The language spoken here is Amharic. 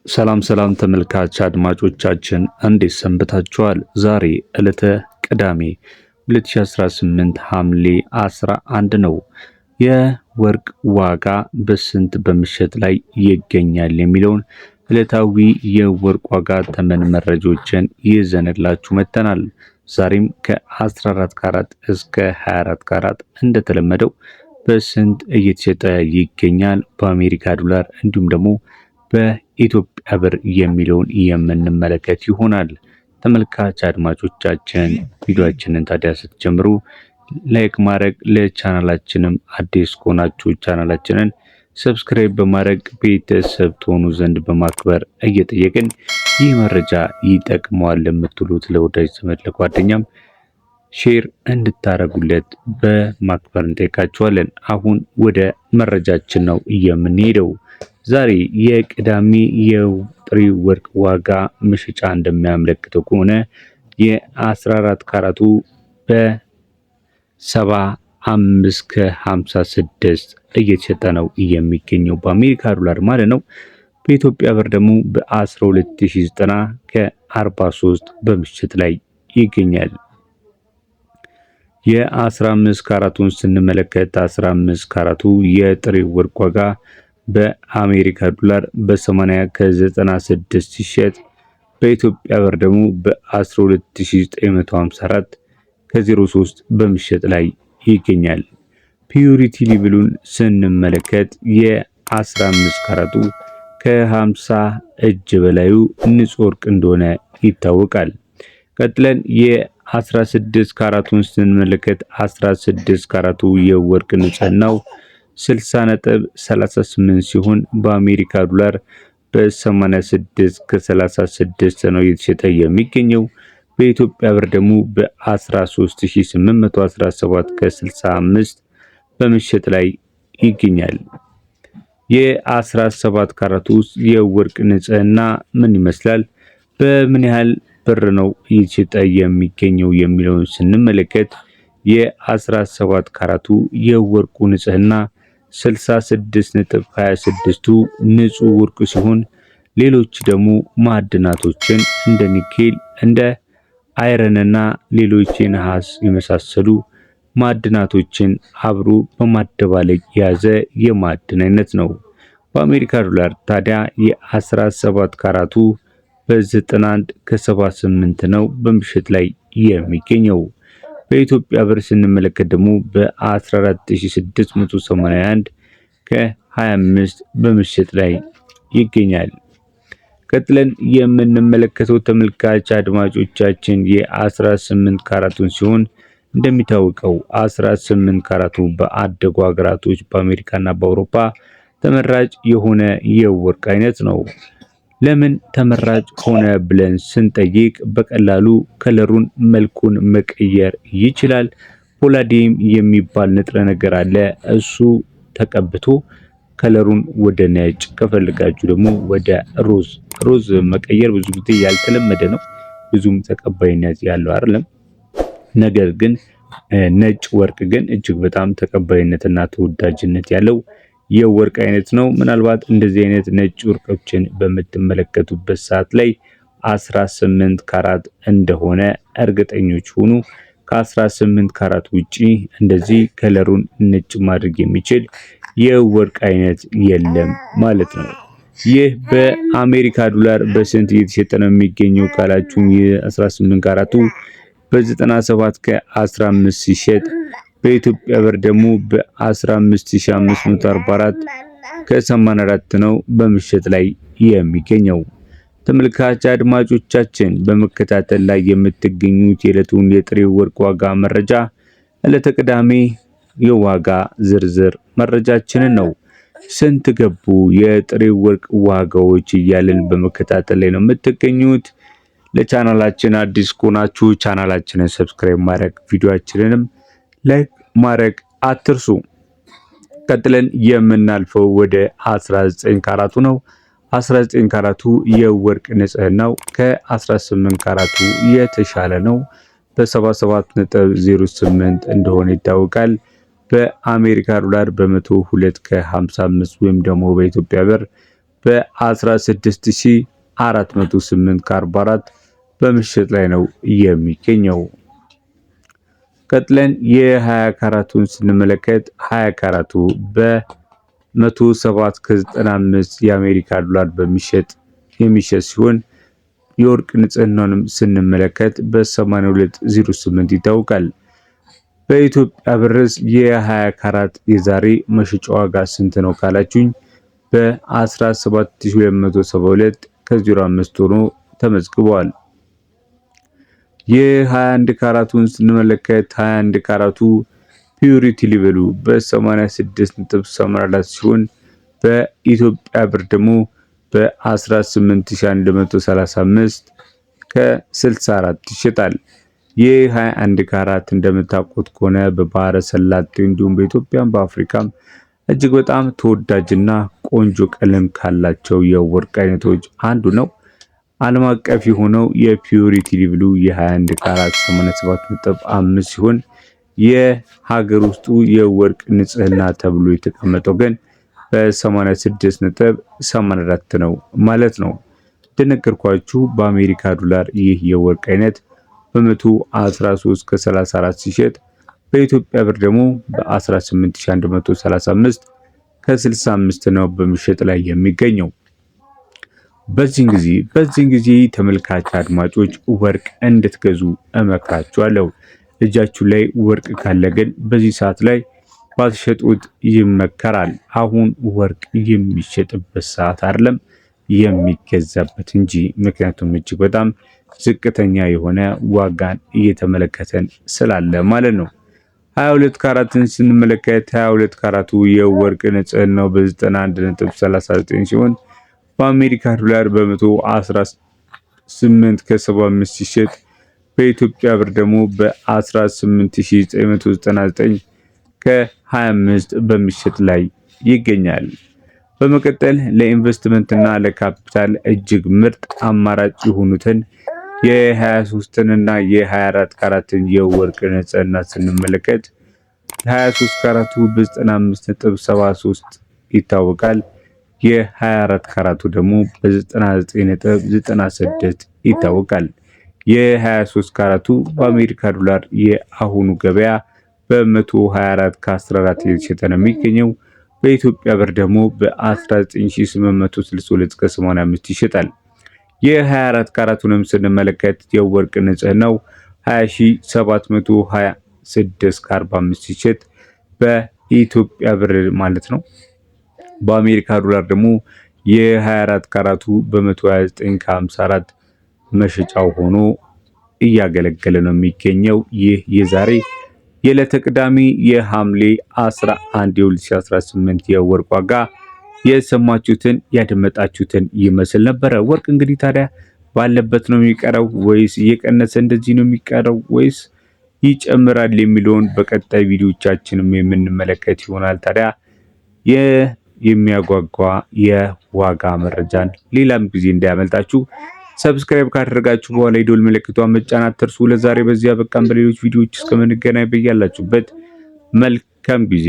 ሰላም ሰላም ተመልካች አድማጮቻችን እንዴት ሰንብታችኋል? ዛሬ ዕለተ ቅዳሜ 2018 ሐምሌ 11 ነው። የወርቅ ዋጋ በስንት በመሸጥ ላይ ይገኛል የሚለውን ዕለታዊ የወርቅ ዋጋ ተመን መረጃዎችን ይዘንላችሁ መጥተናል። ዛሬም ከ14 ካራት እስከ 24 ካራት እንደተለመደው በስንት እየተሸጠ ይገኛል፣ በአሜሪካ ዶላር እንዲሁም ደግሞ በኢትዮጵያ ብር የሚለውን የምንመለከት ይሆናል። ተመልካች አድማጮቻችን ቪዲዮአችንን ታዲያ ስትጀምሩ ላይክ ማድረግ፣ ለቻናላችንም አዲስ ከሆናችሁ ቻናላችንን ሰብስክራይብ በማድረግ ቤተሰብ ትሆኑ ዘንድ በማክበር እየጠየቅን ይህ መረጃ ይጠቅመዋል ለምትሉት ለወዳጅ ዘመድ ለጓደኛም ሼር እንድታረጉለት በማክበር እንጠይቃችኋለን። አሁን ወደ መረጃችን ነው የምንሄደው። ዛሬ የቅዳሜ የጥሬ ወርቅ ዋጋ መሸጫ እንደሚያመለክተው ከሆነ የ14 ካራቱ በ75 ከ56 እየተሸጠ ነው የሚገኘው በአሜሪካ ዶላር ማለት ነው። በኢትዮጵያ ብር ደግሞ በ12090 ከ43 በምሽት ላይ ይገኛል። የ15 ካራቱን ስንመለከት 15 ካራቱ የጥሬ ወርቅ ዋጋ በአሜሪካ ዶላር በ80 ከ96 ሲሸጥ በኢትዮጵያ ብር ደግሞ በ12954 ከ03 በምሸጥ ላይ ይገኛል። ፒዩሪቲ ሌቭሉን ስንመለከት የ15 ካራቱ ከ50 እጅ በላዩ ንጹህ ወርቅ እንደሆነ ይታወቃል። ቀጥለን የ16 ካራቱን ስንመለከት 16 ካራቱ የወርቅ ንጽህናው 60.38 ሲሆን በአሜሪካ ዶላር በ86 ከ36 ነው እየተሸጠ የሚገኘው። በኢትዮጵያ ብር ደግሞ በ13817 ከ65 በመሸጥ ላይ ይገኛል። የ17 ካራቱ የወርቅ ንጽህና ምን ይመስላል? በምን ያህል ብር ነው እየተሸጠ የሚገኘው የሚለውን ስንመለከት የ17 ካራቱ የወርቁ ንጽህና 66.26ቱ ንጹህ ወርቅ ሲሆን ሌሎች ደግሞ ማዕድናቶችን እንደ ኒኬል፣ እንደ አይረንና ሌሎች የነሐስ የመሳሰሉ ማዕድናቶችን አብሮ በማደባለቅ የያዘ የማዕድን አይነት ነው። በአሜሪካ ዶላር ታዲያ የ17 ካራቱ በ91 ከ78 ነው በምሽት ላይ የሚገኘው። በኢትዮጵያ ብር ስንመለከት ደግሞ በ14681 ከ25 በምሽት ላይ ይገኛል። ቀጥለን የምንመለከተው ተመልካች አድማጮቻችን የ18 ካራቱን ሲሆን እንደሚታወቀው 18 ካራቱ በአደጉ ሀገራቶች በአሜሪካና በአውሮፓ ተመራጭ የሆነ የወርቅ አይነት ነው። ለምን ተመራጭ ሆነ ብለን ስንጠይቅ በቀላሉ ከለሩን መልኩን መቀየር ይችላል። ፖላዲየም የሚባል ንጥረ ነገር አለ። እሱ ተቀብቶ ከለሩን ወደ ነጭ ከፈልጋችሁ ደግሞ ወደ ሮዝ መቀየር ብዙ ጊዜ ያልተለመደ ነው። ብዙም ተቀባይነት ያለው አይደለም። ነገር ግን ነጭ ወርቅ ግን እጅግ በጣም ተቀባይነትና ተወዳጅነት ያለው የወርቅ አይነት ነው። ምናልባት እንደዚህ አይነት ነጭ ወርቆችን በምትመለከቱበት ሰዓት ላይ 18 ካራት እንደሆነ እርግጠኞች ሁኑ። ከ18 ካራት ውጪ እንደዚህ ከለሩን ነጭ ማድረግ የሚችል የወርቅ አይነት የለም ማለት ነው። ይህ በአሜሪካ ዶላር በስንት እየተሸጠ ነው የሚገኘው ካላችሁም የ18 ካራቱ በ97 ከ15 ሲሸጥ በኢትዮጵያ ብር ደግሞ በ15544 ከ84 ነው በምሽት ላይ የሚገኘው። ተመልካች አድማጮቻችን በመከታተል ላይ የምትገኙት የዕለቱን የጥሬ ወርቅ ዋጋ መረጃ ዕለተ ቅዳሜ የዋጋ ዝርዝር መረጃችንን ነው። ስንት ገቡ የጥሬ ወርቅ ዋጋዎች እያልን በመከታተል ላይ ነው የምትገኙት። ለቻናላችን አዲስ ከሆናችሁ ቻናላችንን ሰብስክራይብ ማድረግ ቪዲዮአችንንም ላይክ ማድረግ አትርሱ። ቀጥለን የምናልፈው ወደ 19 ካራቱ ነው። 19 ካራቱ የወርቅ ንጽህናው ከ18 ካራቱ የተሻለ ነው። በ77.08 እንደሆነ ይታወቃል። በአሜሪካ ዶላር በ102 ከ55 ወይም ደግሞ በኢትዮጵያ ብር በ16408 ከ44 በምሽት ላይ ነው የሚገኘው። ቀጥለን የ20 ካራቱን ስንመለከት 20 ካራቱ በ107 ከ95 የአሜሪካ ዶላር የሚሸጥ ሲሆን የወርቅ ንጽህናውንም ስንመለከት በ8208 ይታወቃል። በኢትዮጵያ ብርስ የ20 ካራት የዛሬ መሸጫ ዋጋ ስንት ነው ካላችሁኝ በ17272 ከ05 ሆኖ ተመዝግቧል። የ21 ካራቱን ስንመለከት 21 ካራቱ ፒዩሪቲ ሌቨሉ በ86.84 ሲሆን በኢትዮጵያ ብር ደግሞ በ18135 ከ64 ይሸጣል። የ21 ካራት እንደምታውቁት ከሆነ በባህረ ሰላጤው እንዲሁም በኢትዮጵያም በአፍሪካም እጅግ በጣም ተወዳጅና ቆንጆ ቀለም ካላቸው የወርቅ አይነቶች አንዱ ነው። ዓለም አቀፍ የሆነው የፒዩሪቲ ሌቭሉ የ21 ካራት 87.5 ሲሆን የሀገር ውስጡ የወርቅ ንጽህና ተብሎ የተቀመጠው ግን በ86.84 ነው ማለት ነው። እንደነገርኳችሁ በአሜሪካ ዶላር ይህ የወርቅ አይነት በ113 ከ34 ሲሸጥ በኢትዮጵያ ብር ደግሞ በ18135 ከ65 ነው በምሽጥ ላይ የሚገኘው። በዚህን ጊዜ ተመልካች አድማጮች ወርቅ እንድትገዙ እመክራችኋለሁ። እጃችሁ ላይ ወርቅ ካለ ግን በዚህ ሰዓት ላይ ባትሸጡት ይመከራል። አሁን ወርቅ የሚሸጥበት ሰዓት አይደለም የሚገዛበት እንጂ። ምክንያቱም እጅግ በጣም ዝቅተኛ የሆነ ዋጋን እየተመለከተን ስላለ ማለት ነው። 22 ካራትን ስንመለከት 22 ካራቱ የወርቅ ንጽህናው በ91.39 ሲሆን በአሜሪካ ዶላር በ118 ከ75 ሲሸጥ በኢትዮጵያ ብር ደግሞ በ18999 ከ25 በምሽት ላይ ይገኛል። በመቀጠል ለኢንቨስትመንት እና ለካፒታል እጅግ ምርጥ አማራጭ የሆኑትን የ23 እና የ24 ካራትን የወርቅ ንጽህና ስንመለከት 23 ካራቱ በ95.73 ይታወቃል። የ24 ካራቱ ደግሞ በ99.96 ይታወቃል። የ23 ካራቱ በአሜሪካ ዶላር የአሁኑ ገበያ በ124 ከ14 እየተሸጠ ነው የሚገኘው። በኢትዮጵያ ብር ደግሞ በ19862 ከ85 ይሸጣል። የ24 ካራቱንም ስንመለከት የወርቅ ንጽህናው 20726 ከ45 ሲሸጥ በኢትዮጵያ ብር ማለት ነው። በአሜሪካ ዶላር ደግሞ የ24 ካራቱ በ129 ከ54 መሸጫው ሆኖ እያገለገለ ነው የሚገኘው። ይህ የዛሬ የዕለተ ቅዳሜ የሐምሌ 11 2018 የወርቅ ዋጋ የሰማችሁትን ያደመጣችሁትን ይመስል ነበረ። ወርቅ እንግዲህ ታዲያ ባለበት ነው የሚቀረው ወይስ እየቀነሰ እንደዚህ ነው የሚቀረው ወይስ ይጨምራል የሚለውን በቀጣይ ቪዲዮቻችንም የምንመለከት ይሆናል። ታዲያ የሚያጓጓ የዋጋ መረጃን ሌላም ጊዜ እንዳያመልጣችሁ ሰብስክራይብ ካደረጋችሁ በኋላ የደወል ምልክቷን መጫን አትርሱ። ለዛሬ በዚያ በቃም። በሌሎች ቪዲዮዎች እስከምንገናኝ በያላችሁበት መልካም ጊዜ